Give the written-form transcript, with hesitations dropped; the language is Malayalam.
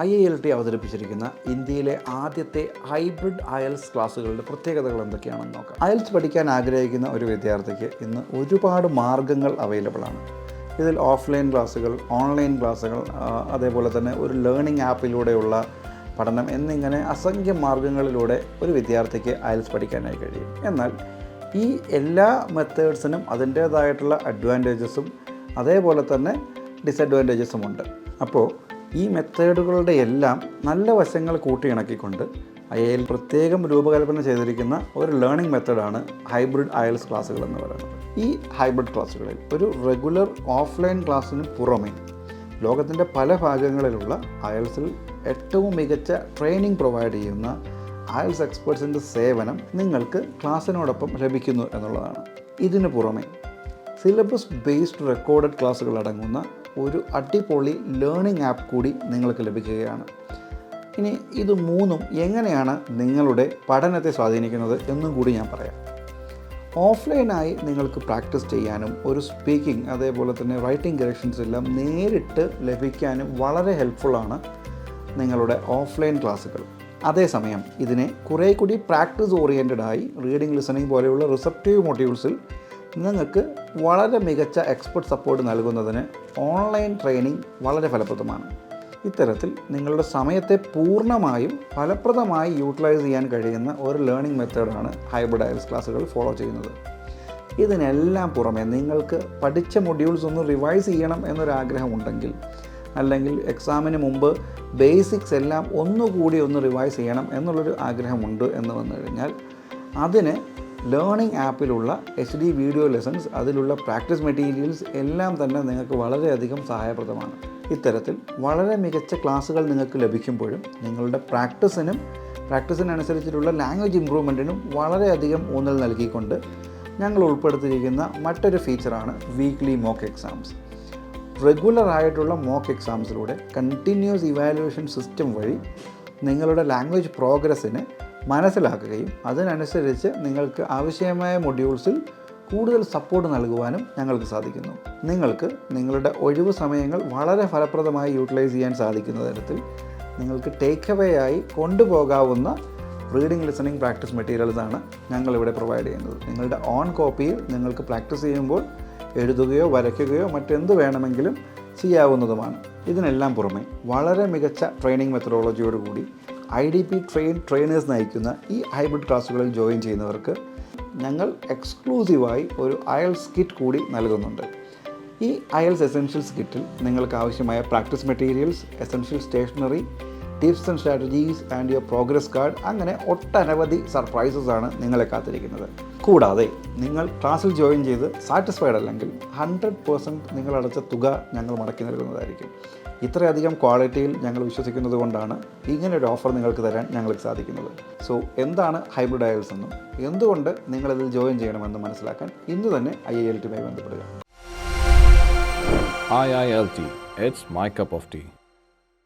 IILT അവതരിപ്പിച്ചിരിക്കുന്ന ഇന്ത്യയിലെ ആദ്യത്തെ ഹൈബ്രിഡ് IELTS ക്ലാസ്സുകളുടെ പ്രത്യേകതകൾ എന്തൊക്കെയാണെന്ന് നോക്കാം. IELTS പഠിക്കാൻ ആഗ്രഹിക്കുന്ന ഒരു വിദ്യാർത്ഥിക്ക് ഇന്ന് ഒരുപാട് മാർഗ്ഗങ്ങൾ അവൈലബിൾ ആണ്. ഇതിൽ ഓഫ്ലൈൻ ക്ലാസ്സുകൾ, ഓൺലൈൻ ക്ലാസ്സുകൾ, അതേപോലെ തന്നെ ഒരു ലേണിംഗ് ആപ്പിലൂടെയുള്ള പഠനം എന്നിങ്ങനെ അസംഖ്യം മാർഗ്ഗങ്ങളിലൂടെ ഒരു വിദ്യാർത്ഥിക്ക് IELTS പഠിക്കാനായി കഴിയും. എന്നാൽ ഈ എല്ലാ മെത്തേഡ്സിനും അതിൻ്റേതായിട്ടുള്ള അഡ്വാൻറ്റേജസും അതേപോലെ തന്നെ ഡിസഡ്വാൻറ്റേജസും ഉണ്ട്. അപ്പോൾ ഈ മെത്തേഡുകളുടെ എല്ലാം നല്ല വശങ്ങൾ കൂട്ടിയിണക്കിക്കൊണ്ട് IIL പ്രത്യേകം രൂപകൽപ്പന ചെയ്തിരിക്കുന്ന ഒരു ലേണിംഗ് മെത്തേഡാണ് ഹൈബ്രിഡ് IELTS ക്ലാസ്സുകൾ എന്ന് പറയുന്നത്. ഈ ഹൈബ്രിഡ് ക്ലാസ്സുകളിൽ ഒരു റെഗുലർ ഓഫ്ലൈൻ ക്ലാസ്സിന് പുറമെ ലോകത്തിൻ്റെ പല ഭാഗങ്ങളിലുള്ള IELTSൽ ഏറ്റവും മികച്ച ട്രെയിനിങ് പ്രൊവൈഡ് ചെയ്യുന്ന IELTS എക്സ്പേർട്സിൻ്റെ സേവനം നിങ്ങൾക്ക് ക്ലാസ്സിനോടൊപ്പം ലഭിക്കുന്നു എന്നുള്ളതാണ്. ഇതിനു പുറമെ സിലബസ് ബേസ്ഡ് റെക്കോർഡഡ് ക്ലാസ്സുകൾ അടങ്ങുന്ന ഒരു അടിപൊളി ലേണിംഗ് ആപ്പ് കൂടി നിങ്ങൾക്ക് ലഭിക്കുകയാണ്. ഇനി ഇത് മൂന്നും എങ്ങനെയാണ് നിങ്ങളുടെ പഠനത്തെ സ്വാധീനിക്കുന്നത് എന്നും കൂടി ഞാൻ പറയാം. ഓഫ്ലൈനായി നിങ്ങൾക്ക് പ്രാക്ടീസ് ചെയ്യാനും ഒരു സ്പീക്കിംഗ് അതേപോലെ തന്നെ റൈറ്റിംഗ് കറക്ഷൻസ് എല്ലാം നേരിട്ട് ലഭിക്കാനും വളരെ ഹെൽപ്ഫുള്ളാണ് നിങ്ങളുടെ ഓഫ്ലൈൻ ക്ലാസ്സുകൾ. അതേസമയം ഇതിനെ കുറേ കൂടി പ്രാക്ടീസ് ഓറിയൻറ്റഡായി റീഡിംഗ്, ലിസണിംഗ് പോലെയുള്ള റിസപ്റ്റീവ് മൊഡ്യൂൾസിൽ നിങ്ങൾക്ക് വളരെ മികച്ച എക്സ്പെർട്ട് സപ്പോർട്ട് നൽകുന്നതിന് ഓൺലൈൻ ട്രെയിനിങ് വളരെ ഫലപ്രദമാണ്. ഇത്തരത്തിൽ നിങ്ങളുടെ സമയത്തെ പൂർണ്ണമായും ഫലപ്രദമായി യൂട്ടിലൈസ് ചെയ്യാൻ കഴിയുന്ന ഒരു ലേണിംഗ് മെത്തേഡാണ് ഹൈബ്രിഡ് IELTS ക്ലാസ്സുകൾ ഫോളോ ചെയ്യുന്നത്. ഇതിനെല്ലാം പുറമെ നിങ്ങൾക്ക് പഠിച്ച മൊഡ്യൂൾസ് ഒന്ന് റിവൈസ് ചെയ്യണം എന്നൊരാഗ്രഹമുണ്ടെങ്കിൽ, അല്ലെങ്കിൽ എക്സാമിന് മുമ്പ് ബേസിക്സ് എല്ലാം ഒന്നുകൂടി ഒന്ന് റിവൈസ് ചെയ്യണം എന്നുള്ളൊരു ആഗ്രഹമുണ്ട് എന്ന് വന്നു കഴിഞ്ഞാൽ അതിന് ലേണിംഗ് ആപ്പിലുള്ള HD വീഡിയോ ലെസൺസ്, അതിലുള്ള പ്രാക്ടീസ് മെറ്റീരിയൽസ് എല്ലാം തന്നെ നിങ്ങൾക്ക് വളരെയധികം സഹായപ്രദമാണ്. ഇത്തരത്തിൽ വളരെ മികച്ച ക്ലാസ്സുകൾ നിങ്ങൾക്ക് ലഭിക്കുമ്പോഴും നിങ്ങളുടെ പ്രാക്ടീസിനനുസരിച്ചിട്ടുള്ള ലാംഗ്വേജ് ഇമ്പ്രൂവ്മെൻറ്റിനും വളരെയധികം ഊന്നൽ നൽകിക്കൊണ്ട് ഞങ്ങൾ ഉൾപ്പെടുത്തിയിരിക്കുന്ന മറ്റൊരു ഫീച്ചറാണ് വീക്ക്ലി മോക്ക് എക്സാംസ്. റെഗുലറായിട്ടുള്ള മോക്ക് എക്സാംസിലൂടെ കണ്ടിന്യൂസ് ഇവാലുവേഷൻ സിസ്റ്റം വഴി നിങ്ങളുടെ ലാംഗ്വേജ് പ്രോഗ്രസ്സിനെ മനസ്സിലാക്കുകയും അതിനനുസരിച്ച് നിങ്ങൾക്ക് ആവശ്യമായ മൊഡ്യൂൾസിൽ കൂടുതൽ സപ്പോർട്ട് നൽകുവാനും ഞങ്ങൾക്ക് സാധിക്കുന്നു. നിങ്ങൾക്ക് നിങ്ങളുടെ ഒഴിവ് സമയങ്ങൾ വളരെ ഫലപ്രദമായി യൂട്ടിലൈസ് ചെയ്യാൻ സാധിക്കുന്ന തരത്തിൽ നിങ്ങൾക്ക് ടേക്ക് അവേ ആയി കൊണ്ടുപോകാവുന്ന റീഡിംഗ്, ലിസണിംഗ്, പ്രാക്ടീസ് മെറ്റീരിയൽസാണ് ഞങ്ങളിവിടെ പ്രൊവൈഡ് ചെയ്യുന്നത്. നിങ്ങളുടെ ഓൺ കോപ്പിയിൽ നിങ്ങൾക്ക് പ്രാക്ടീസ് ചെയ്യുമ്പോൾ എഴുതുകയോ വരയ്ക്കുകയോ മറ്റെന്ത് വേണമെങ്കിലും ചെയ്യാവുന്നതുമാണ്. ഇതിനെല്ലാം പുറമെ വളരെ മികച്ച ട്രെയിനിങ് മെത്തഡോളജിയോടുകൂടി IDP ട്രെയിനേഴ്സ് നയിക്കുന്ന ഈ ഹൈബ്രിഡ് ക്ലാസ്സുകളിൽ ജോയിൻ ചെയ്യുന്നവർക്ക് ഞങ്ങൾ എക്സ്ക്ലൂസീവായി ഒരു IELTS കിറ്റ് കൂടി നൽകുന്നുണ്ട്. ഈ IELTS എസെൻഷ്യൽസ് കിറ്റിൽ നിങ്ങൾക്ക് ആവശ്യമായ practice materials, essential stationery, tips and strategies and your progress card, അങ്ങനെ ഒട്ടനവധി സർപ്രൈസസ് ആണ് നിങ്ങളെ കാത്തിരിക്കുന്നത്. കൂടാതെ നിങ്ങൾ ക്ലാസ്സിൽ ജോയിൻ ചെയ്ത് സാറ്റിസ്ഫൈഡ് അല്ലെങ്കിൽ 100% നിങ്ങൾ അടച്ച തുക ഞങ്ങൾ മടക്കി നൽകുന്നതായിരിക്കും. ഇത്രയധികം ക്വാളിറ്റിയിൽ ഞങ്ങൾ വിശ്വസിക്കുന്നത് കൊണ്ടാണ് ഇങ്ങനൊരു ഓഫർ നിങ്ങൾക്ക് തരാൻ ഞങ്ങൾക്ക് സാധിക്കുന്നത്. സോ എന്താണ് ഹൈബ്രിഡ് IELTS എന്നും എന്തുകൊണ്ട് നിങ്ങളിതിൽ ജോയിൻ ചെയ്യണമെന്നും മനസ്സിലാക്കാൻ ഇന്ന് തന്നെ IILT-യുമായി ബന്ധപ്പെടുക. IILT, it's my cup of tea.